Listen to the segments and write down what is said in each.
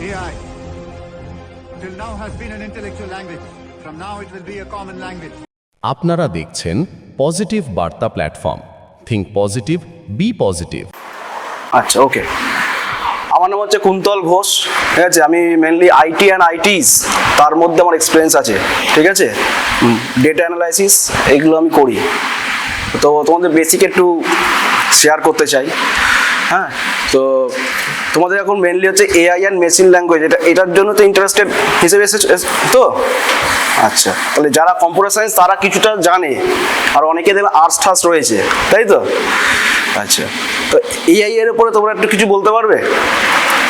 AI till now has been an intellectual language. From now it will be a common language. আপনারা দেখছেন positive বার্তা platform. Think positive, be positive. আচ্ছা, okay. আমার নাম হচ্ছে কুন্তল ঘোষ, ঠিক আছে। আমি মেনলি আইটি অ্যান্ড আইটিস, তার মধ্যে আমার এক্সপিরিয়েন্স আছে, ঠিক আছে। ডেটা অ্যানালাইসিস এগুলো আমি করি। তো তোমাদের বেসিক একটু শেয়ার করতে চাই। হ্যাঁ, তো তোমাদের এখন মেনলি হচ্ছে এআই অ্যান্ড মেশিন ল্যাঙ্গুয়েজ, এটার জন্য তো ইন্টারেস্টেড হিসেবে এসেছে তো। আচ্ছা, তাহলে যারা কম্পিউটার সায়েন্স তারা কিছুটা জানে, আর অনেকে দেখবে আর্টস ঠার্স রয়েছে, তাই তো। আচ্ছা, তো এআই এর উপরে তোমরা একটু কিছু বলতে পারবে?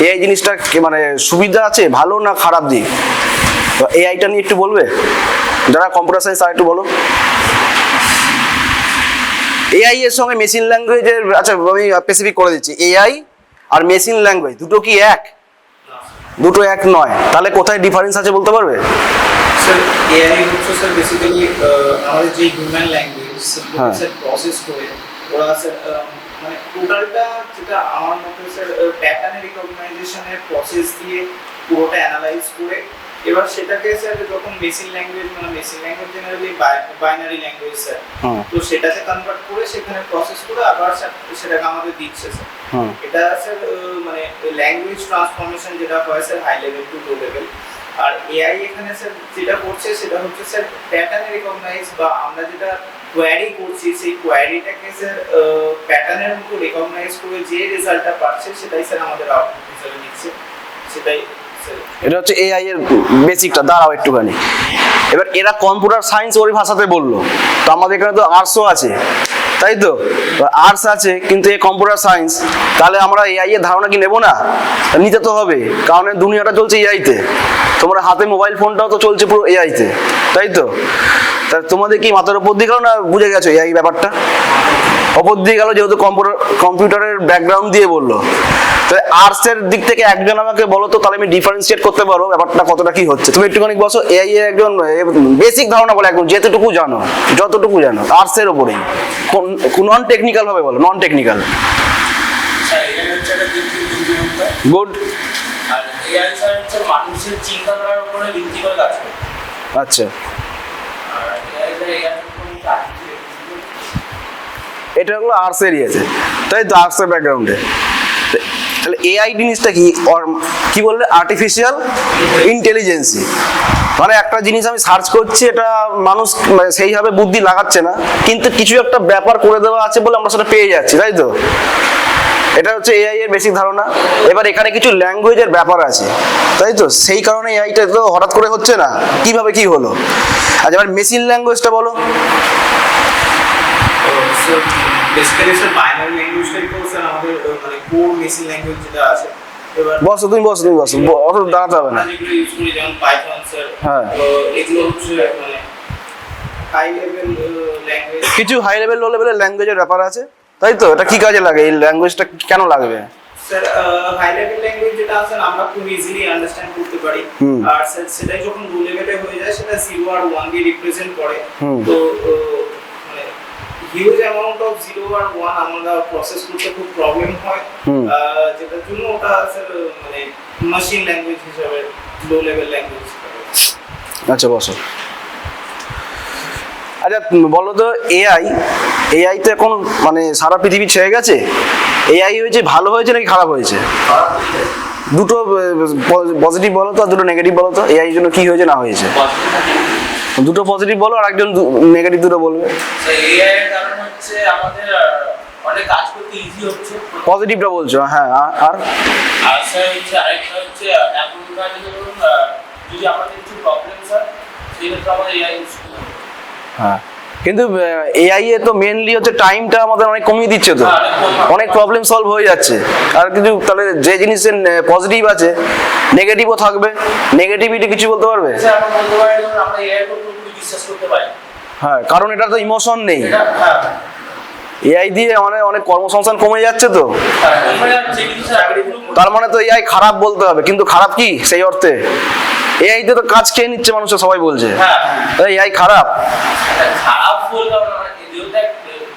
এআই জিনিসটা মানে সুবিধা আছে, ভালো না খারাপ দিক? তো এআইটা নিয়ে একটু বলবে যারা কম্পিউটার সায়েন্স, তারা একটু বলো। এআই এর সঙ্গে মেশিন ল্যাঙ্গুয়েজের, আচ্ছা আমি স্পেসিফিক করে দিচ্ছি, এআই আর মেশিন ল্যাঙ্গুয়েজ দুটো কি এক? দুটো এক নয়। তাহলে কোথায় ডিফারেন্স আছে বলতে পারবে? স্যার এআই হচ্ছে স্যার বেসিক্যালি আমাদের যে হিউম্যান ল্যাঙ্গুয়েজ স্যার প্রসেস করে ওরা স্যার মানে টোটালটা যেটা আমার মতে স্যার প্যাটার্ন রিকগনাইজেশনের প্রসেস দিয়ে পুরোটা অ্যানালাইজ করে এবার সেটাকে স্যার যখন মেশিন ল্যাঙ্গুয়েজ, মানে machine language generally binary language sir, তো সেটাকে কনভার্ট করে সেখানে প্রসেস করে আবার স্যার সেটাকে আমাদের দিচ্ছে স্যার। এটা স্যার মানে ল্যাঙ্গুয়েজ ট্রান্সফরমেশন যেটা হয় sir high level to low level. আর এআই এখানে স্যার যেটা করছে সেটা হচ্ছে স্যার প্যাটার্ন রিকগনাইজ, বা আমরা যেটা কোয়ারি করছি সেই কোয়ারিটাকে স্যার প্যাটার্নের মতো রিকগনাইজ করে যে রেজাল্টটা পাচ্ছে সেটাই স্যার আমাদের আউটপুট হিসেবে দিচ্ছে, সেটাই। এটা হচ্ছে এআই এর বেসিকটা। দাঁড়াও একটুখানি, এবার এরা কম্পিউটার সায়েন্স ওই ভাষাতে বললো, তো আমাদের এখানে তো আর্টসও আছে, তাই তো। আর্টস আছে কিন্তু এই কম্পিউটার সায়েন্স, তাহলে আমরা এআই এর ধারণা কি নেবো না? নিতে তো হবে, কারণ দুনিয়াটা চলছে এআইতে। তোমরা হাতে মোবাইল ফোনটাও তো চলছে পুরো এআইতে, তাই তো। তা তোমাদের কি মাথার উপর দিয়ে গেল না বুঝে গেছো এআই ব্যাপারটা? ওপর দিয়ে গেল, যেহেতু কম্পিউটারের ব্যাকগ্রাউন্ড দিয়ে বললো। তো আর্টসের দিক থেকে একজন আমাকে বলো তো, তাহলে আমি ডিফারেন্সিয়েট করতে পারো ব্যাপারটা কতটা কি হচ্ছে। তুমি একটুখানি বসো, এআই এর একজন বেসিক ধারণা বলো, একদম যতটুকু জানো আর্টসের ওপরেই, নন টেকনিক্যাল ভাবে বলো, নন টেকনিক্যাল। গুড। আর এআই স্যার হচ্ছে মানুষের চিন্তাধারার উপরে ভিত্তি করে কাজ করে। আচ্ছা, এটা হলো আর্টস এরিয়াতে, তাই তো, আর্টসের ব্যাকগ্রাউন্ডে। তাহলে এআই জিনিসটা কি, কি বললে? আর্টিফিশিয়াল ইন্টেলিজেন্সি। মানে একটা জিনিস আমি সার্চ করছি, এটা মানুষ সেইভাবে বুদ্ধি লাগাচ্ছে না, কিন্তু কিছু একটা ব্যাপার করে দেওয়া আছে বলে আমরা সেটা পেয়ে যাচ্ছি, তাই তো। এটা হচ্ছে এআই এর বেসিক ধারণা। এবার এখানে কিছু ল্যাঙ্গুয়েজের ব্যাপার আছে, তাই তো। সেই কারণে এআইটা তো হঠাৎ করে হচ্ছে না, কিভাবে কি হলো। আচ্ছা, এবার মেশিন ল্যাঙ্গুয়েজটা বলো। বেসিক্যালি স্যার বাইনারি ল্যাঙ্গুয়েজটাই তো স্যার আমাদের মানে কোর মেশিন ল্যাঙ্গুয়েজ যেটা আছে। এবার বসো, তুমি বসো, অত দাঁড়াতে হবে না। যেগুলো ইউজ করি যেমন পাইথন স্যার, হ্যাঁ, এগুলো হচ্ছে মানে হাই লেভেল ল্যাঙ্গুয়েজ। কিছু হাই লেভেল লো লেভেলের ল্যাঙ্গুয়েজের ব্যাপার আছে, তাই তো। এটা কি কাজে লাগে, এই ল্যাঙ্গুয়েজটা কেন লাগবে? স্যার হাই লেভেল ল্যাঙ্গুয়েজ যেটা আছে আমরা খুব ইজিলি আন্ডারস্ট্যান্ড করতে পারি, আর স্যার সেটাই যখন লো লেভেলে হয়ে যায় সেটা 0 আর 1 দিয়ে রিপ্রেজেন্ট করে। তো মানে হিউজ অ্যামাউন্ট অফ 0 আর 1 আমরা প্রসেস করতে খুব প্রবলেম হয়, যেটার জন্য ওটা স্যার মানে মেশিন ল্যাঙ্গুয়েজ হিসেবে লো লেভেল ল্যাঙ্গুয়েজ। আচ্ছা, বসো। আচ্ছা বলো তো, এআই তো এখন মানে সারা পৃথিবী ছেয়ে গেছে। এআই হয়েছে ভালো হয়েছে নাকি খারাপ হয়েছে? দুটো পজিটিভ বলো তো, আর দুটো নেগেটিভ বলো তো। এআই জন্য কি হয়েছে না হয়েছে? দুটো পজিটিভ বলো, আর একজন নেগেটিভ দুটো বলবে। এআই এর কারণ হচ্ছে আমাদের অনেক কাজ করতে ইজি হচ্ছে, পজিটিভটা বলছো। হ্যাঁ, আর স্যার হচ্ছে আরেকটা হচ্ছে এখনকার ধরুন যদি আমাদের কিছু প্রবলেম হয় সেক্ষেত্রে আমাদের এআই ইউজ করতে হবে। হ্যাঁ, কিন্তু এআই এ তো মেনলি হচ্ছে টাইমটা আমাদের অনেক কমিয়ে দিচ্ছে, তো অনেক প্রবলেম সলভ হয়ে যাচ্ছে। আর কিছু তাহলে যে জিনিসের পজিটিভ আছে নেগেটিভও থাকবে, নেগেটিভিটি কিছু বলতে পারবে? আমরা বলতে পারি আমরা এআই এর উপর পুরো বিশ্বাস করতে পারি। হ্যাঁ, কারণ এটা তো ইমোশন নেই। এআই দিয়ে অনেক কর্মসংস্থান কমে যাচ্ছে, তো তার মানে তো এআই খারাপ বলতে হবে, কিন্তু খারাপ কি সেই অর্থে? এআই তে তো কাজ খেয়ে নিচ্ছে মানুষের, সবাই বলছে এআই খারাপ। খারাপ বলতে আমরা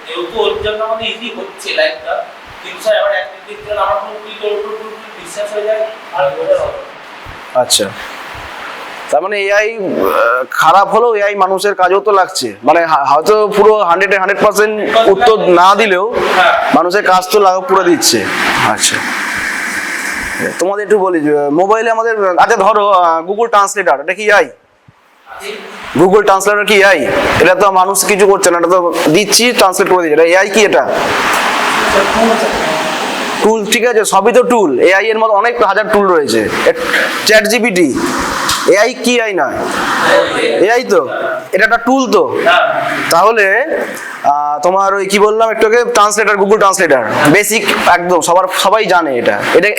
যেহেতু ওর জন্য আমাদের ইজি হচ্ছে লাইফটা, কিন্তু স্যার আবার একদিক থেকে আমরা পুরোপুরি বিশ্বাস হয়ে যায় আর আচ্ছা, তার মানে এআই খারাপ হলেও এআই মানুষের কাজেও তো লাগছে, মানে হয়তো পুরো 100% উত্তর না দিলেও মানুষের কাজ তো পুরো দিচ্ছে। আচ্ছা, তোমাদের একটু বলি, মোবাইলে আমাদের, আচ্ছা ধরো গুগল ট্রান্সলেটার, এটা কি এআই? গুগল ট্রান্সলেটর কি এআই? এটা তো মানুষ কিছু করছে না, এটা তো দিচ্ছি ট্রান্সলেট করে দিচ্ছে, এটা এআই কি? এটা টুল, ঠিক আছে, সবই তো টুল। এআই এর মধ্যে অনেক হাজার টুল রয়েছে। চ্যাট জিপিটি এআই কি? এআই নয়, এআই তো, এটা একটা টুল তো। তাহলে তোমার ওই কি বললাম একটু আগে, ট্রান্সলেটার, গুগল ট্রান্সলেটার বেসিক একদম সবাই জানে।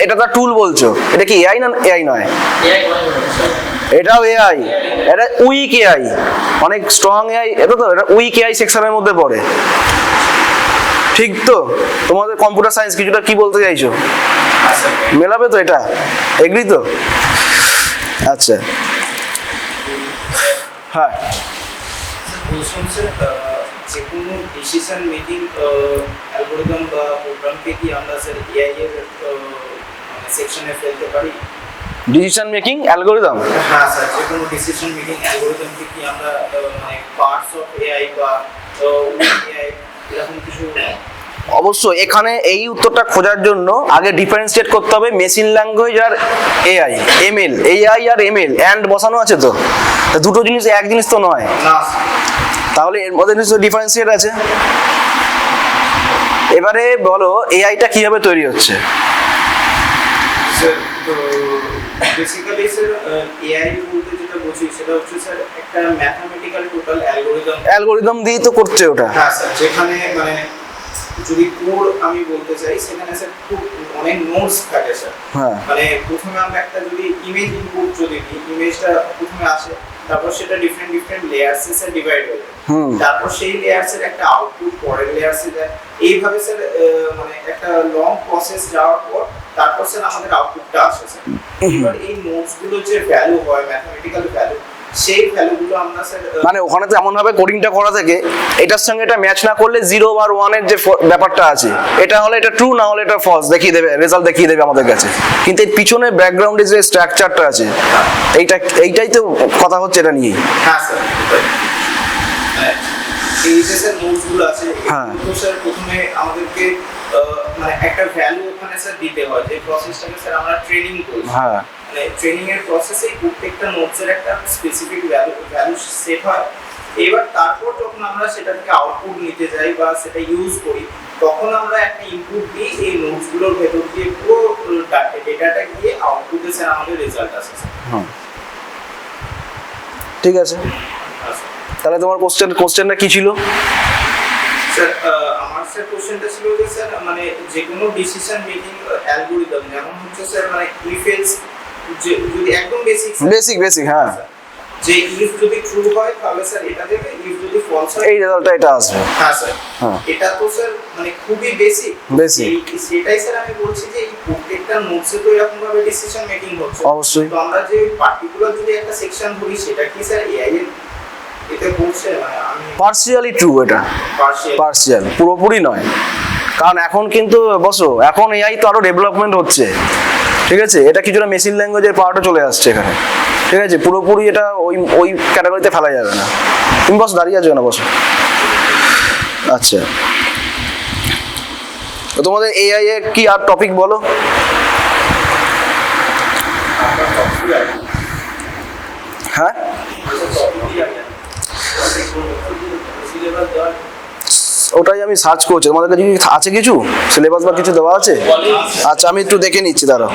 এটা তো টুল বলছো, এটা কি এআই না? এআই নয়, এটাও এআই। এটা উইক এআই, অনেক স্ট্রং এআই, এটা তো এটা উইক এআই সেকশনের মধ্যে পড়ে, ঠিক তো? তোমাদের কম্পিউটার সায়েন্স কিছুটা কি বলতে চাইছো, মেলাবে তো? এটা এগ্রি তো? আচ্ছা, হ্যাঁ, বলছিলাম স্যার, যে কোনো ডিসিশন মেকিং অ্যালগরিদম বা প্রোগ্রামকে কি আমরা স্যার এআই এর সেকশনে ফেলতে পারি? Decision making algorithm? হ্যাঁ স্যার, যে কোনো ডিসিশন মেকিং অ্যালগরিদমকে কি আমরা মানে পার্টস অফ এআই বা এআই এরকম কিছু? অবশ্যই। এখানে এই উত্তরটা খোঁজার জন্য আগে ডিফারেন্সিয়েট করতে হবে মেশিন ল্যাঙ্গুয়েজ আর এআই, এমএল। এআই আর এমএল অ্যান্ড বসানো আছে তো, দুটো জিনিস এক জিনিস তো নয়। না, তাহলে এর মধ্যে নিশ্চয়ই ডিফারেন্সিয়েট আছে। এবারে বলো এআইটা কিভাবে তৈরি হচ্ছে? স্যার তো বেসিক্যালি স্যার এআই বলতে যেটা বুঝি সেটা হচ্ছে স্যার একটা ম্যাথমেটিক্যাল টোটাল অ্যালগরিদম দিয়েই তো করছে ওটা। হ্যাঁ স্যার, যেখানে মানে যদি কোড আমি বলতে চাই, সেখানে স্যার খুব অনেক নোটস থাকে স্যার। হ্যাঁ, মানে প্রথমে আমরা একটা যদি ইমেজ ইনপুট যদি দিই, ইমেজটা প্রথমে আসে, তারপর সেটা ডিফারেন্ট লেয়ার্সে স্যার ডিভাইড হয়ে যায়, তারপর সেই লেয়ার্সের একটা আউটপুট পরের লেয়ার্সে যায়। এইভাবে স্যার মানে একটা লং প্রসেস যাওয়ার পর তারপর স্যার আমাদের আউটপুটটা আসে স্যার। এবার এই নোটসগুলো যে ভ্যালু হয়, ম্যাথমেটিক্যাল ভ্যালু, সেই ভ্যালুগুলো আমরা স্যার মানে ওখানে তো এমন ভাবে কোডিংটা করা থাকে, এটার সঙ্গে এটা ম্যাচ না করলে 0 আর 1 এর যে ব্যাপারটা আছে, এটা হলে এটা ট্রু, না হলে এটা ফলস দেখিয়ে দেবে, রেজাল্ট দেখিয়ে দেবে আমাদের কাছে। কিন্তু এর পিছনে ব্যাকগ্রাউন্ডে যে স্ট্রাকচারটা আছে, এইটাই তো কথা হচ্ছে এটা নিয়ে। হ্যাঁ স্যার, এই যে স্যার নোটসগুলো আছে, হ্যাঁ, তো স্যার প্রথমে আমাদেরকে মানে একটা ভ্যালু ওখানে স্যার দিতে হয়, যে প্রসেসটাকে স্যার আমরা ট্রেনিং করি। হ্যাঁ, মানে ট্রেনিং এর প্রসেসে প্রত্যেকটা নোটসের একটা স্পেসিফিক ভ্যালু সেট হয়। এবার তারপর যখন আমরা সেটা থেকে আউটপুট নিতে যাই বা সেটা ইউজ করি, তখন আমরা একটা ইনপুট দিই, এই নোটসগুলোর ভেতর দিয়ে পুরো ডেটাটা গিয়ে আউটপুটে স্যার আমাদের রেজাল্ট আসে স্যার। হ্যাঁ, ঠিক আছে। তাহলে তোমার কোশ্চেনটা কি ছিল? স্যার আমার স্যার কোশ্চেনটা ছিল যে স্যার মানে যে কোনো ডিসিশন মেকিং অ্যালগরিদম, যেমন হচ্ছে স্যার মানে ইফ এলস, যদি একদম বেসিক, হ্যাঁ, যে ইফ যদি ট্রু হয় তাহলে স্যার এটা দেবে, ইফ যদি ফলস হয় এই রেজাল্টটা এটা আসবে। হ্যাঁ স্যার, হ্যাঁ, এটা তো স্যার মানে খুবই বেসিক। সেটাই স্যার আমি বলছি যে এই প্রত্যেকটা নোটসে তো এরকম ভাবে ডিসিশন মেকিং হচ্ছে। অবশ্যই। তো আমরা যে পার্টিকুলার যদি একটা সেকশন ধরি, সেটা কি স্যার এআই এর এতে বলছে? মানে আমি পার্সিয়ালি ট্রু, এটা পার্সিয়াল, পুরোপুরি নয়। কারণ এখন কিন্তু এখন এআই তো আরো ডেভেলপমেন্ট হচ্ছে, ঠিক আছে? এটা কিছুটা মেশিন ল্যাঙ্গুয়েজের পাওয়ারটা চলে আসছে এখানে, ঠিক আছে? পুরোপুরি এটা ওই ক্যাটাগরিতে ফেলা যাবে না। তুমি বসো, দাঁড়িয়ে আছো না, বসো। আচ্ছা, তো তোমাদের এআই এর কি আর টপিক বলো? হ্যাঁ, ওটাই আমি সার্চ করছি। তোমাদের কাছে আছে কিছু সিলেবাস বা কিছু দেওয়া আছে? আচ্ছা, আমি একটু দেখে নিচ্ছি, দাঁড়াও।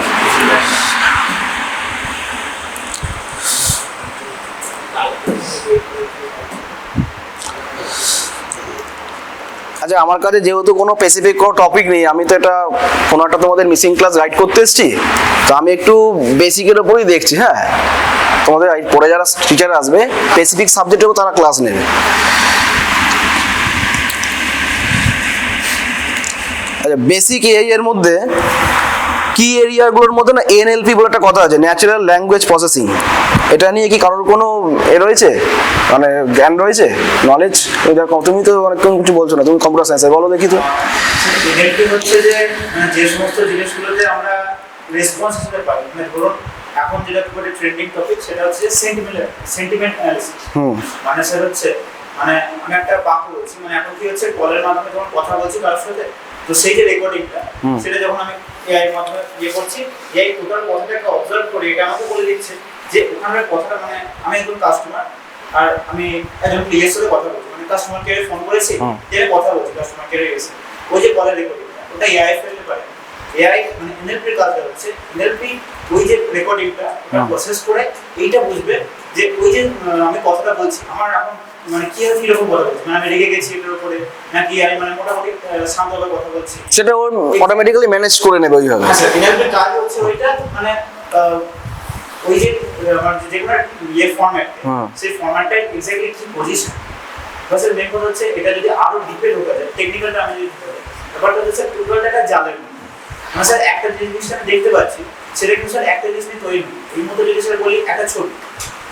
আচ্ছা, আমার কাছে যেহেতু কোনো স্পেসিফিক কোনো টপিক নেই, আমি তো এটা কোনো একটা তোমাদের মিসিং ক্লাস গাইড করতে এসেছি, তো আমি একটু বেসিকের ওপরই দেখছি। হ্যাঁ, তোমাদের পরে যারা টিচার আসবে স্পেসিফিক সাবজেক্টেও তারা ক্লাস নেবে। আচ্ছা, বেসিক এআই এর মধ্যে কি এরিয়াগুলোর মধ্যে না এনএলপি বলে একটা কথা আছে, ন্যাচারাল ল্যাঙ্গুয়েজ প্রসেসিং। এটা নিয়ে কি কারোর কোনো রয়েছে, মানে জ্ঞান রয়েছে, নলেজ? তুমি তো অনেক কিছু বলছো না, তুমি কম্পিউটার সায়েন্সে, বলো দেখি তো। এনএলপি হচ্ছে যে সমস্ত জিনিসগুলোতে আমরা রেসপন্স হিসেবে পাই, মানে ধরুন এখন যেটা খুবই ট্রেন্ডিং টপিক সেটা হচ্ছে সেন্টিমেন্ট অ্যানালিসিস। মানে স্যার হচ্ছে মানে আমি একটা বাক্য বলছি, মানে এখন কি হচ্ছে কলের মাধ্যমে যখন কথা বলছি কারোর সাথে, তো সেই যে রেকর্ডিংটা সেটা যখন আমি এআই এর মাধ্যমে করছি, এই টোটাল কথাটাকে অবজার্ভ করে এটা আমাকে বলে দিচ্ছে যে ওখানের কথাটা, মানে আমি একজন কাস্টমার আর আমি একজন প্লেয়ারের সাথে কথা বলছি, মানে কাস্টমার কেয়ারে ফোন করেছি, যে কথা বলছি কাস্টমার কেয়ারে এসে, ওই যে কলের রেকর্ডিংটা ওটা এআই ফেলতে পারে। এআই মানে এনএলপি এর কাজটা হচ্ছে এনএলপি ওই যে রেকর্ডিংটা প্রসেস করে এইটা বুঝবে যে ওই যে আমি কথাটা বলছি আমার এখন মানে কি আছে এরকম কথা বলছি, মানে আমি রেগে গেছি এটার উপরে নাকি আমি মানে মোটামুটি শান্তভাবে কথা বলছি, সেটা ও অটোমেটিক্যালি ম্যানেজ করে নেবে ওইভাবে। আচ্ছা, এনএলপি কাজ হচ্ছে ওইটা মানে ওই যে আমার যে কোনো ইয়ে ফরম্যাট, সেই ফরম্যাটটা এক্স্যাক্টলি কি পজিশন, বাস এর মেন কথা হচ্ছে এটা যদি আরো ডিপে ঢোকা যায় টেকনিক্যালটা আমি যদি ব্যাপারটা হচ্ছে টোটালটা একটা জালের মতো। মানে স্যার একটা জিনিস আমি দেখতে পাচ্ছি সেটা কিন্তু স্যার একটা জিনিস নিয়ে তৈরি, এই মতো যদি স্যার বলি একটা ছবি,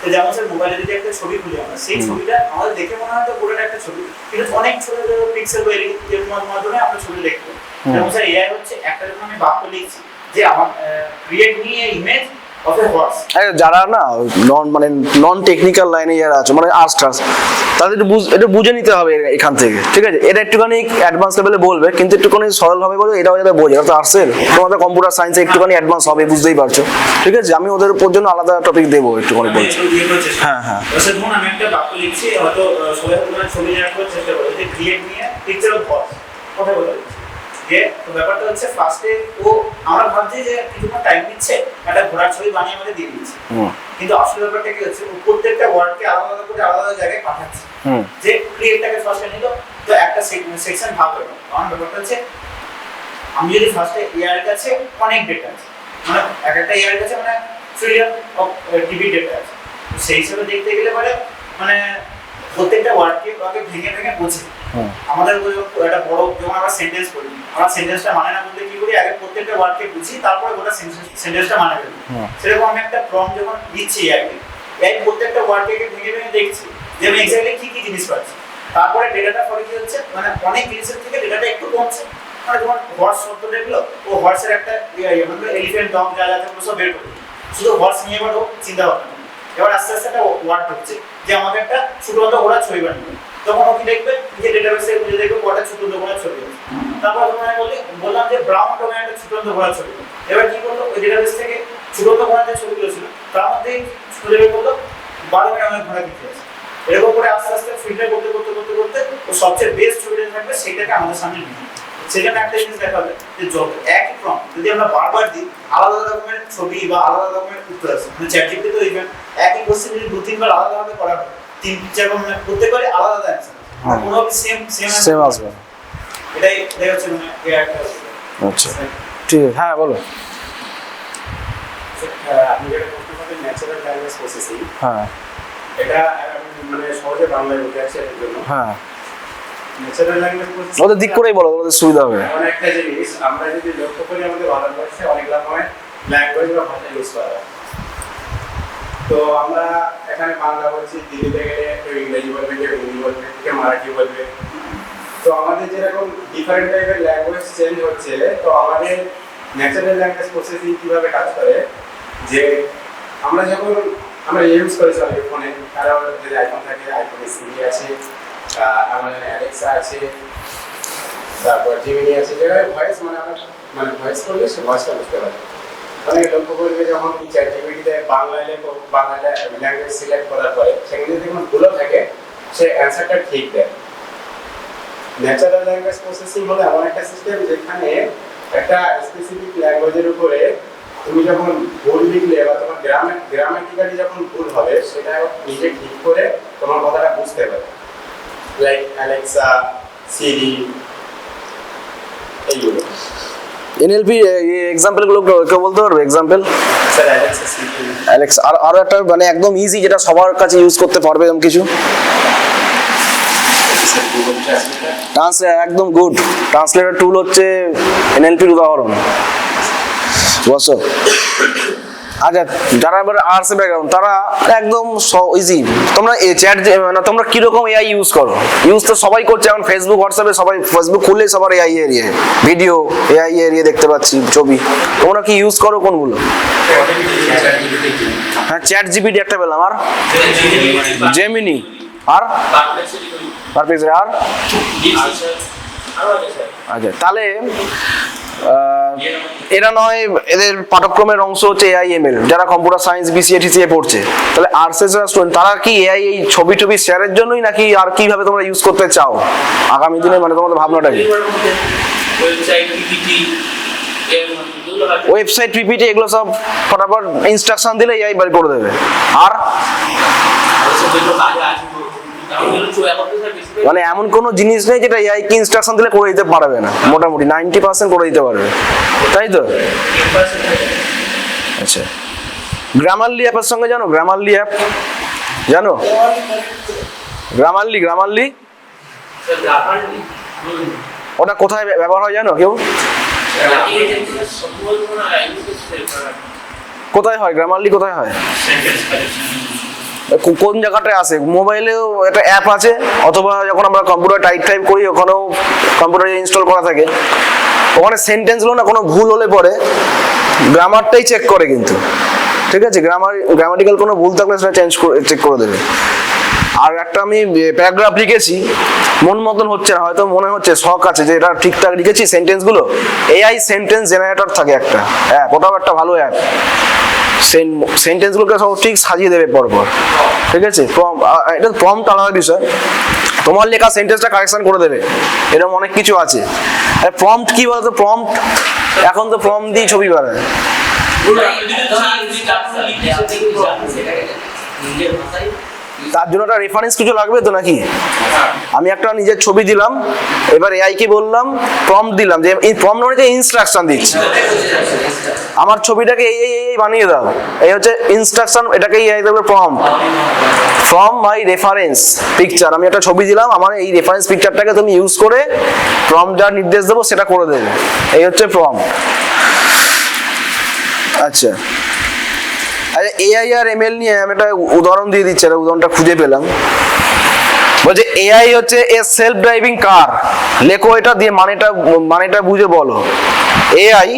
তো যেমন স্যার মোবাইলে যদি একটা ছবি খুলি আমরা, সেই ছবিটা আমাদের দেখে মনে হয় তো পুরোটা একটা ছবি, কিন্তু অনেক ছোট ছোট পিক্সেল বা এর মাধ্যমে আমরা ছবি দেখতে পাই। যেমন স্যার এআই হচ্ছে একটা যখন আমি বাক্য লিখছি যে আমার create me a image of A horse, যারা না নন টেকনিক্যাল লাইনে যারা আছে মানে আর্টস টার্স, তাদের এটা বুঝে নিতে হবে এখান থেকে, ঠিক আছে? এটা একটুখানি অ্যাডভান্স লেভেলে বলবে, কিন্তু একটুখানি সরল হবে বলে এটাও যাতে বোঝে। এটা তো আর্টসের, তোমাদের কম্পিউটার সায়েন্সে একটুখানি অ্যাডভান্স হবে, বুঝতেই পারছো, ঠিক আছে? আমি ওদের উপর জন্য আলাদা টপিক দেবো একটুখানি বলছি। হ্যাঁ হ্যাঁ, স্যার ধরুন আমি একটা বাক্য লিখছি, হয়তো সবাই তোমার ছবি দেখার চেষ্টা করে যে create me a picture of horse, কথা বলে যে তো ব্যাপারটা হচ্ছে ফার্স্টে ও আমরা ভাবছি যে কিছুক্ষণ টাইম নিচ্ছে একটা ঘোড়ার ছবি বানিয়ে আমাদের দিয়ে দিচ্ছে, কিন্তু আসলে ব্যাপারটা কি হচ্ছে ও প্রত্যেকটা ওয়ার্ডকে আলাদা আলাদা করে আলাদা জায়গায় পাঠাচ্ছে, যে ক্রিয়েটটাকে ফার্স্টে নিল তো একটা সেকশন ভাগ হলো। কারণ ব্যাপারটা হচ্ছে আমি যদি ফার্স্টে এআই এর কাছে অনেক ডেটা আছে, মানে একটা এআই এর কাছে মানে ট্রিলিয়ন অফ টিবি ডেটা আছে, তো সেই হিসাবে দেখতে গেলে পরে মানে প্রত্যেকটা ওয়ার্ডকে আগে ভেঙে ভেঙে বুঝে আমাদের একটা বড় যখন আমরা সেন্টেন্স করি, আমরা সেন্টেন্সটা মানে না বলতে কি করি আগে প্রত্যেকটা ওয়ার্ডকে বুঝি তারপরে গোটা সেন্টেন্সটা মানে ফেলি। সেরকম আমি একটা প্রম্পট যখন দিচ্ছি এআই প্রত্যেকটা ওয়ার্ডকে ভেঙে ভেঙে দেখছি যে আমি এক্স্যাক্টলি কি কি জিনিস পাচ্ছি, তারপরে ডেটাটা ফলে কি হচ্ছে মানে অনেক জিনিসের থেকে ডেটাটা একটু কমছে, মানে যখন হর্স শব্দ দেখলো ও হর্সের একটা মানে এলিফ্যান্ট ডগ যা যা আছে সব বের করে শুধু হর্স নিয়ে এবার ও চিন্তা ভাবনা, এবার আস্তে আস্তে একটা ওয়ার্ড ঢুকছে যে আমাকে একটা ছোটন্ত ঘোড়া ছবি বানিয়ে, তখন ও কি দেখবে যে ডেটাবেসে খুঁজে দেখবে কটা ছোটন্ত ঘোড়া ছবি আছে, তারপর আমি বললাম যে ব্রাউন রঙের একটা ছোটন্ত ঘোড়া ছবি, এবার কি করলো ওই ডেটাবেস থেকে ছোটন্ত ঘোড়া যে ছবিগুলো ছিল তার মধ্যে খুঁজে বের করলো 12 রঙের ঘোড়া কিছু আছে, এরকম করে আস্তে আস্তে ফিল্টার করতে করতে করতে করতে ও সবচেয়ে বেস্ট ছবিটা থাকবে সেটাকে আমাদের সামনে নিয়ে সেখানে একটা জিনিস দেখাবে যে যত একই প্রম্পট যদি আমরা বারবার দিই আলাদা আলাদা রকমের ছবি বা আলাদা রকমের উত্তর আসে, মানে চ্যাটজিপিটি তো ইভেন একই কোশ্চেন যদি 2-3 বার আলাদাভাবে করা হয় 3-4 মানে প্রত্যেকবারে আলাদা আলাদা অ্যান্সার, কোনো সেম আসবে, এটাই হচ্ছে মানে এআই। আচ্ছা ঠিক আছে, হ্যাঁ বলো। আপনি যেটা করতে পারেন ন্যাচারাল ল্যাঙ্গুয়েজ প্রসেসিং, হ্যাঁ এটা মানে সহজে বাংলায় বলতে আছে এর জন্য। হ্যাঁ, ন্যাচারাল ল্যাঙ্গুয়েজ প্রসেসিং ওদের দিক করেই বলো, ওদের সুবিধা হবে। অনেকটা জিনিস আমরা যদি লক্ষ্য করি আমাদের ভারতবর্ষে অনেক রকমের ল্যাঙ্গুয়েজ বা ভাষা ইউজ করা হয়। তো আমরা এখানে বাংলা বলছি, দিল্লিতে গেলে কেউ ইংরেজি বলবে, কেউ হিন্দি বলবে, কেউ মারাঠি বলবে। তো আমাদের যেরকম ডিফারেন্ট টাইপের ল্যাঙ্গুয়েজ চেঞ্জ হচ্ছে, তো আমাদের ন্যাচারাল ল্যাঙ্গুয়েজ প্রসেসিং কীভাবে কাজ করে যে আমরা যখন আমরা ইউজ করি সব ফোনে, কারো যদি আইফোন থাকে আইফোনে সিরি আছে, আমাদের অ্যালেক্সা আছে, তারপর জিমিনি আছে, যেভাবে ভয়েস মানে আমরা মানে ভয়েস করলে সে ভয়েসটা বুঝতে পারে। অনেকে লক্ষ্য করবে যখন চ্যাট জিপিটিতে বাংলা ল্যাঙ্গুয়েজ সিলেক্ট করার পরে সেখানে যদি কোনো ভুলও থাকে সে অ্যান্সারটা ঠিক দেয়। ন্যাচারাল ল্যাঙ্গুয়েজ প্রসেসিং হলো এমন একটা সিস্টেম যেখানে একটা স্পেসিফিক ল্যাঙ্গুয়েজের উপরে তুমি যখন ভুল লিখলে বা তোমার গ্রামাটিক্যালি যখন ভুল হবে সেটা নিজে ঠিক করে তোমার কথাটা বুঝতে পারে, লাইক অ্যালেক্সা, সিরি, এইগুলো। এনএলপি এক্সাম্পল গুলো কেউ বলতে পারবে? এক্সাম্পল স্যার অ্যালেক্সা, সিরি, অ্যালেক্স, আর একটা মানে একদম ইজি যেটা সবার কাছে ইউজ করতে পারবে এরকম কিছু। Google translator. ট্রান্সলেটর একদম গুড, ট্রান্সলেটর টুল হচ্ছে এনএলপির উদাহরণ। বুঝছো? আচ্ছা, যারা এবার আর্টস ব্যাকগ্রাউন্ড তারা একদম ইজি। তোমরা মানে তোমরা কিরকম এআই ইউজ করো? ইউজ তো সবাই করছে এখন, ফেসবুক হোয়াটসঅ্যাপে সবাই, ফেসবুক খুললেই সবার AI area video, AI area দেখতে পাচ্ছি, ছবি। তোমরা কি ইউজ করো কোনগুলো? হ্যাঁ, চ্যাট জিপিটি একটা পেলাম, আর জেমিনি, আর পারফেক্ট, আর আচ্ছা। তাহলে এরা নয়, এদের পাঠ্যক্রমের অংশ হচ্ছে এআই এমএল, যারা কম্পিউটার সায়েন্স বিসিএ টিসিএ পড়ছে। তাহলে আর্টসের যারা স্টুডেন্ট তারা কি এআই এই ছবি টবি শেয়ারের জন্যই, নাকি আর কিভাবে তোমরা ইউজ করতে চাও আগামী দিনে, মানে তোমাদের ভাবনাটা কি? ওয়েবসাইট পিপিটি এগুলো সব ফটাফট ইনস্ট্রাকশন দিলে এআই বাড়ি করে দেবে। আর মানে এমন কোনো জিনিস নেই যেটা এআই কি ইনস্ট্রাকশন দিলে করে দিতে পারবে না, মোটামুটি 90% করে দিতে পারবে, তাই তো? আচ্ছা, গ্রামারলি অ্যাপের সঙ্গে জানো? গ্রামারলি অ্যাপ জানো? গ্রামারলি ওটা কোথায় ব্যবহার হয় জানো কেউ? কোথায় হয় গ্রামারলি? কোথায় হয়? কোন জায়গাটায় আছে? মোবাইলেও একটা অ্যাপ আছে, অথবা যখন আমরা কম্পিউটার টাইপ করি ওখানেও কম্পিউটারে ইনস্টল করা থাকে। ওখানে সেন্টেন্সগুলো না কোনো ভুল হলে পরে গ্রামারটাই চেক করে কিন্তু, ঠিক আছে? গ্রামাটিক্যাল কোনো ভুল থাকলে সেটা চেক করে দেবে। আর একটা আমি প্যারাগ্রাফ লিখেছি, মন মতন হচ্ছে না, হয়তো মনে হচ্ছে শখ আছে যে এটা ঠিকঠাক লিখেছি সেন্টেন্সগুলো, এআই সেন্টেন্স জেনারেটর থাকে একটা অ্যাপ, ওটাও একটা ভালো অ্যাপ। সেন্টেন্সগুলোকে সব ঠিক সাজিয়ে দেবে পরপর, ঠিক আছে? এটা প্রম্পট আলাদা বিষয়, তোমার লেখা সেন্টেন্সটা কারেকশন করে দেবে, এরকম অনেক কিছু আছে। প্রম্পট কি বলতো? প্রম্পট এখন তো প্রম্পট দিয়ে ছবি বানায়। তার জন্য একটা রেফারেন্স কিছু লাগবে তো নাকি? আমি একটা নিজের ছবি দিলাম, এবার এআই কে বললাম, প্রম্পট দিলাম, যে এই প্রম্পট মানে ইনস্ট্রাকশন দিচ্ছি, আমার ছবিটাকে এই বানিয়ে দাও, এই হচ্ছে ইনস্ট্রাকশন। এটাকে এআই দেবে prompt, from my reference picture. আমি একটা ছবি দিলাম, আমার এই রেফারেন্স পিকচারটাকে তুমি ইউজ করে প্রম্পট যা নির্দেশ দেবো সেটা করে দেবে, এই হচ্ছে প্রম্পট। আচ্ছা, এআই আর এমএল নিয়ে আমি একটা উদাহরণ দিয়ে দিচ্ছি, উদাহরণটা খুঁজে পেলাম। বলছে এআই হচ্ছে এ সেলফ ড্রাইভিং কার, লেখো এটা দিয়ে মানেটা বুঝে বলো। এআই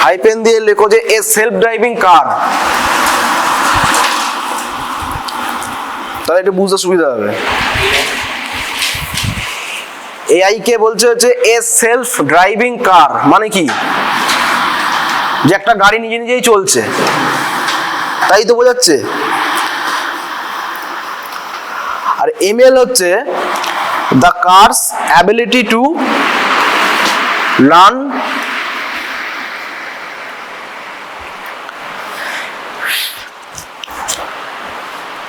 হাইপেন দিয়ে লেখো যে এ সেলফ ড্রাইভিং কার, তাহলে এটা বুঝতে সুবিধা হবে। এআই কে বলছে হচ্ছে এ সেলফ ড্রাইভিং কার, মানে কি? যে একটা গাড়ি নিজে নিজেই চলছে, তাই তো বোঝাচ্ছে। আর এমএল হচ্ছে the cars ability to learn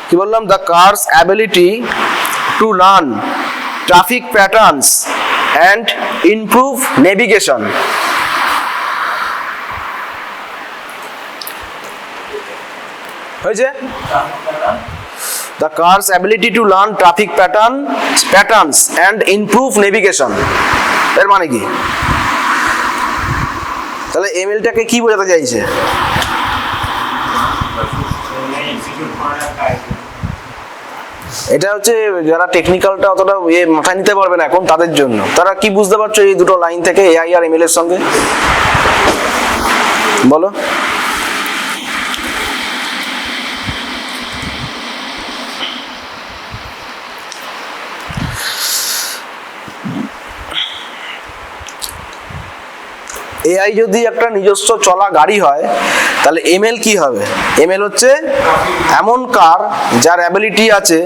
কি বললাম? The cars ability to learn traffic patterns and improve navigation. হয়েছে? The car's ability to learn traffic patterns and improve navigation, এর মানে কি? তাহলে এমএলটাকে কি বোঝাতে চাইছে? এটা হচ্ছে যারা টেকনিক্যালটা অতটা মাথায় নিতে পারবে না এখন, তাদের জন্য। তারা কি বুঝতে পারছো এই দুটো লাইন থেকে, এআই আর এমএল এর সঙ্গে? বলো। এআই যদি একটা নিজস্ব চলা গাড়ি হয়, তাহলে এমএল কি হবে? এমএল হচ্ছে এমন কার যার অ্যাবিলিটি আছে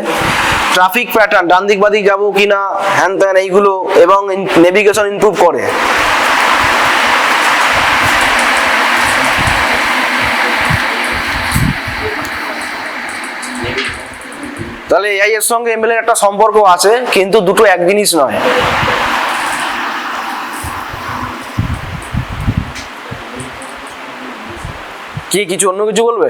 ট্রাফিক প্যাটার্ন, ডান দিক বাদিক যাবো কিনা, হ্যান ত্যান এইগুলো, এবং নেভিগেশন ইমপ্রুভ করে। তাহলে এআই এর সঙ্গে এমএল এর একটা সম্পর্ক আছে, কিন্তু দুটো এক জিনিস নয়। কি কিছু অন্য কিছু বলবে?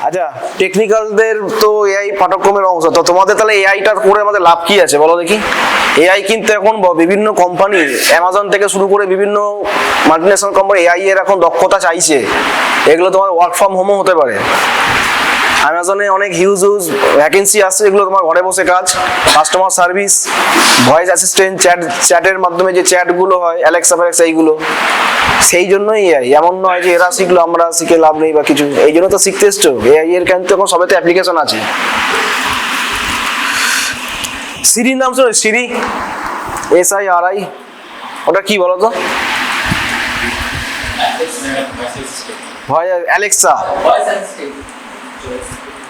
আচ্ছা, টেকনিক্যালদের তো এআই পাঠ্যক্রমের অংশ, তো তোমাদের তাহলে এআইটা করে আমাদের লাভ কি আছে বলো দেখি? এআই কিন্তু এখন বিভিন্ন কোম্পানি, অ্যামাজন থেকে শুরু করে বিভিন্ন মাল্টিনেশনাল কোম্পানি এআই এর এখন দক্ষতা চাইছে। এগুলো তোমার ওয়ার্ক ফ্রম হোমও হতে পারে। অ্যামাজনে অনেক হিউজ ভ্যাকেন্সি আসছে, এগুলো তোমার ঘরে বসে কাজ, কাস্টমার সার্ভিস, ভয়েস অ্যাসিস্ট্যান্ট, চ্যাটের মাধ্যমে যে চ্যাটগুলো হয়, অ্যালেক্সা ফ্যালেক্সা, এইগুলো। সেই জন্যই এআই, এমন নয় যে এরা শিখলো আমরা শিখে লাভ নেই বা কিছু, এই জন্য তো শিখতে এসছো। এআই এর কিন্তু এখন সবেতে অ্যাপ্লিকেশন আছে। সিরির নাম শোনো, সিরি, SIRI, ওটা কি বলো তো? অ্যালেক্সা।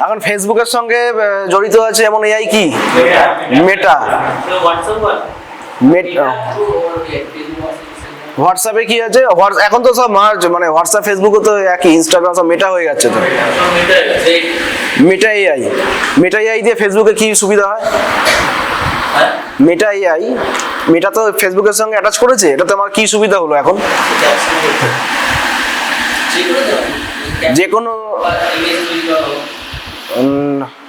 এখন ফেসবুকের সঙ্গে জড়িত আছে এমন এআই কি? মেটা। হোয়াটসঅ্যাপে কি আছে? এখন তো সব মার্জ, মানে হোয়াটসঅ্যাপ ফেসবুকও তো একই, ইনস্টাগ্রাম সব মেটা হয়ে যাচ্ছে। তো মেটা এআই, মেটা এআই দিয়ে ফেসবুকে কি সুবিধা হয়? মেটা এআই, মেটা তো ফেসবুকের সঙ্গে অ্যাটাচ করেছে, এটাতে আমার কি সুবিধা হলো এখন? যে কোনো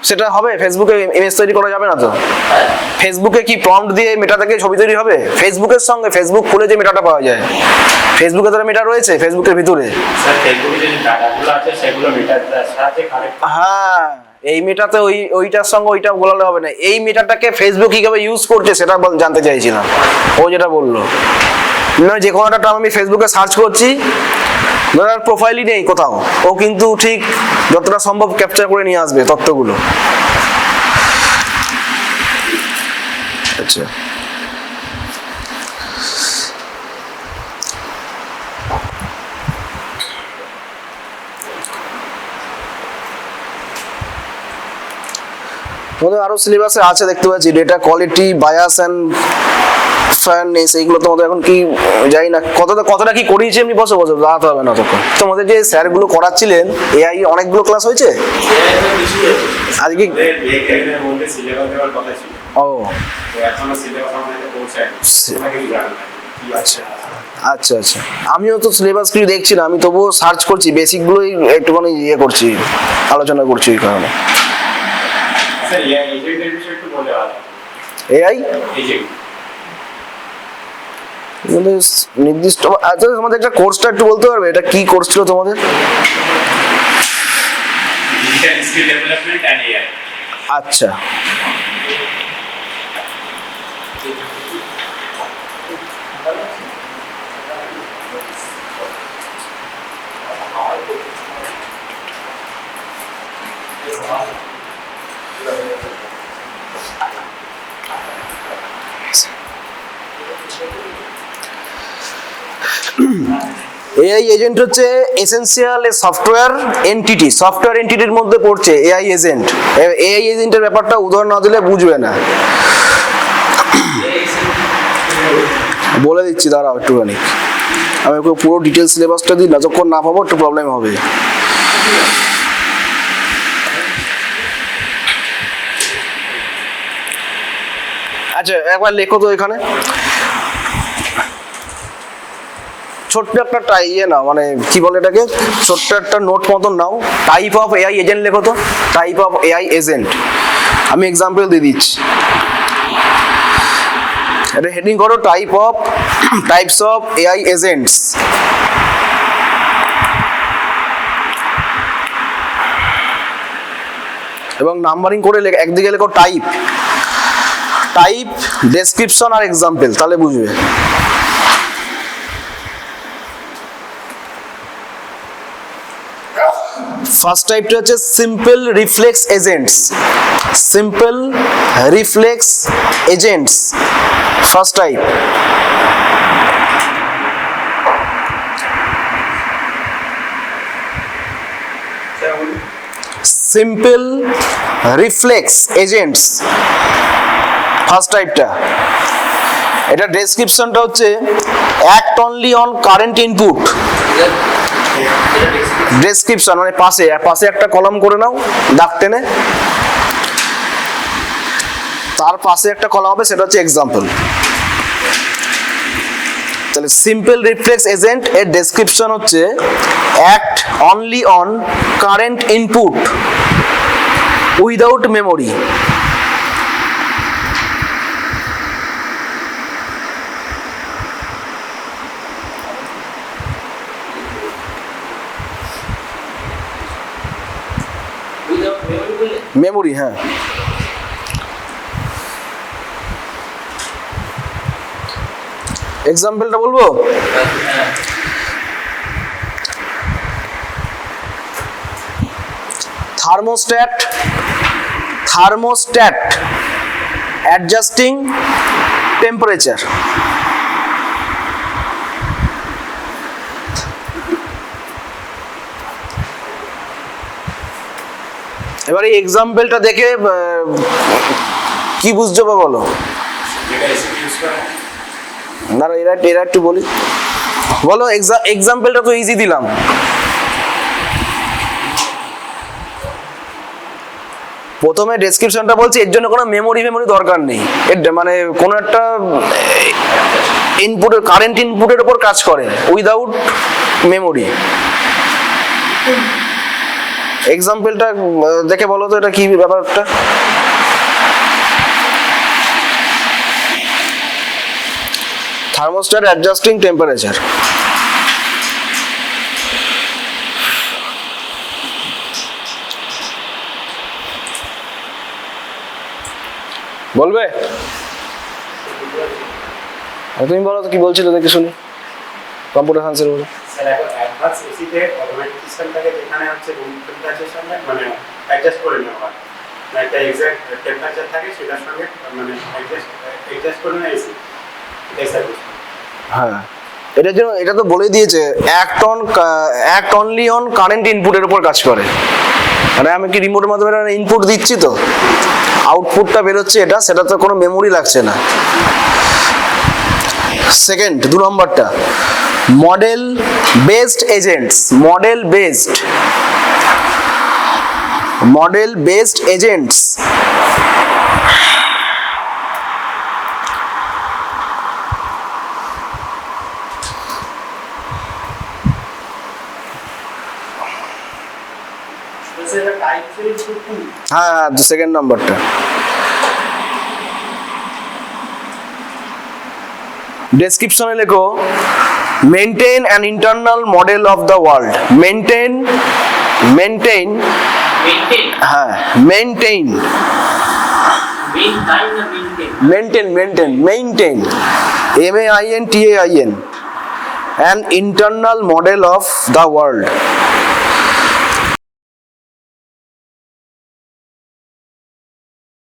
সেটা হবে ফেসবুকে ইমেজ তৈরি করা যাবে না তো? ফেসবুকে কি প্রম্পট দিয়ে মেটা থেকে ছবি তৈরি হবে? ফেসবুকের সঙ্গে ফেসবুক খুলে যে মেটাটা পাওয়া যায়, ফেসবুকে তো মেটা রয়েছে ফেসবুকের ভিতরে। হ্যাঁ, এই মেটাতে ওইটার সঙ্গে ওইটা গোলালে হবে না। এই মেটাটাকে ফেসবুক কিভাবে ইউজ করছে সেটা জানতে চাইছিলাম। ও যেটা বললো, যে কোনো একটা টার্ম আমি ফেসবুকে সার্চ করছি, ধরার প্রোফাইলই নেই কোথাও, ও কিন্তু ঠিক যতটা সম্ভব ক্যাপচার করে নিয়ে আসবে তথ্যগুলো। আচ্ছা, তোমাদের আরো সিলেবাসে আছে দেখতে পাচ্ছি, ডেটা কোয়ালিটি, বায়াস অ্যান্ড ফায়ারনেস, এইগুলো তোমাদের এখন কি জানি না কতটা কি করিয়েছে, এমনি বসে দাঁড়াতে হবে না তখন। তোমাদের যে স্যারগুলো করাচ্ছিলেন এআই, অনেকগুলো ক্লাস হয়েছে আজকে? ও আচ্ছা আচ্ছা আচ্ছা, আমিও তো সিলেবাস কিছু দেখছি না, আমি তবুও সার্চ করছি, বেসিকগুলোই একটুখানি ইয়ে করছি, আলোচনা করছি ওই কারণে। এআই নির্দিষ্ট, আচ্ছা তোমাদের একটা কোর্সটা একটু বলতে পারবে, এটা কি কোর্স ছিল তোমাদের? আচ্ছা, এআই এজেন্ট হচ্ছে এসেনশিয়াল সফটওয়্যার এন্টিটি, সফটওয়্যার এন্টিটির মধ্যে পড়ছে এআই এজেন্ট। এআই এজেন্টের ব্যাপারটা উদাহরণ না দিলে বুঝবে না, বলে দিচ্ছি দাঁড়াও একটুখানি, আমি ওকে পুরো ডিটেলস সিলেবাসটা দিই, যতক্ষণ না পাবো একটু প্রবলেম হবে। আচ্ছা একবার লেখো তো এখানে, ছোট্ট একটা ইয়ে নাও, মানে কি বলে এটাকে, ছোট্ট একটা নোট মতন নাও, টাইপ অফ এআই এজেন্ট লেখো তো, টাইপ অফ এআই এজেন্ট। আমি এক্সাম্পল দিয়ে দিচ্ছি, এটা হেডিং করো টাইপস অফ এআই এজেন্টস। এবং নাম্বারিং করে একদিকে লেখো টাইপ, ডেসক্রিপশন আর এক্সাম্পল, তাহলে বুঝবে। ফার্স্ট টাইপটা হচ্ছে simple reflex agents, first type. Simple reflex agents first টাইপটা। এটা ডেসক্রিপশনটা হচ্ছে act only on current input. Description মানে পাশে একটা কলাম করে নাও দাগ টেনে, তার পাশে একটা কলাম হবে, সেটা হচ্ছে এক্সাম্পল। তাহলে সিম্পল রিফ্লেক্স এজেন্ট এর ডেসক্রিপশন হচ্ছে act only on current input without memory. Without memory বলে মেমোরি, হ্যাঁ। এক্সাম্পলটা বলবো? Thermostat adjusting temperature. এবার এই এক্সাম্পলটা দেখে কি বুঝছো বা বলো। যেটা এসি ইউজ করা না এরা একটু বলি, বলো এক্সাম্পলটা তো ইজি দিলাম। প্রথমে ডেসক্রিপশনটা বলছি, এর জন্য কোনো মেমোরি দরকার নেই। এর মানে কোনো একটা ইনপুটের কারেন্ট ইনপুটের উপর কাজ করে উইদাউট মেমোরি। এক্সাম্পলটা দেখে বলো তো এটা কি ব্যাপারটা। Thermostat adjusting temperature. বলবে? তুমি বলো তো কি বলছিলে, দেখে শুনি। কম্পিউটার সায়েন্সের বলো। স্যার এখন অ্যাডভান্স এসিতে অটোমেটিক সিস্টেমটাকে যেখানে হচ্ছে রুম টেম্পারেচারের সঙ্গে মানে অ্যাডজাস্ট করে নেওয়া হয়, মানে একটা এক্সাক্ট টেম্পারেচার থাকে সেটার সঙ্গে মানে অ্যাডজাস্ট করে নেয় এসি। এটাই স্যার। হ্যাঁ, এটার জন্য এটা তো বলে দিয়েছে অ্যাক্ট অনলি অন কারেন্ট ইনপুটের উপর কাজ করে। মানে আমি কি রিমোটের মাধ্যমে ইনপুট দিচ্ছি, তো আউটপুটটা বেরোচ্ছে এটা, সেটা তো কোনো মেমোরি লাগছে না। সেকেন্ড, 2 নম্বরটা model based agents. Model based agents হ্যাঁ, সেকেন্ড নম্বরটা। ডেসক্রিপশনে লেখো maintain an internal model of the world. Maintain হ্যাঁ, maintain MAINTAIN an internal model of the world.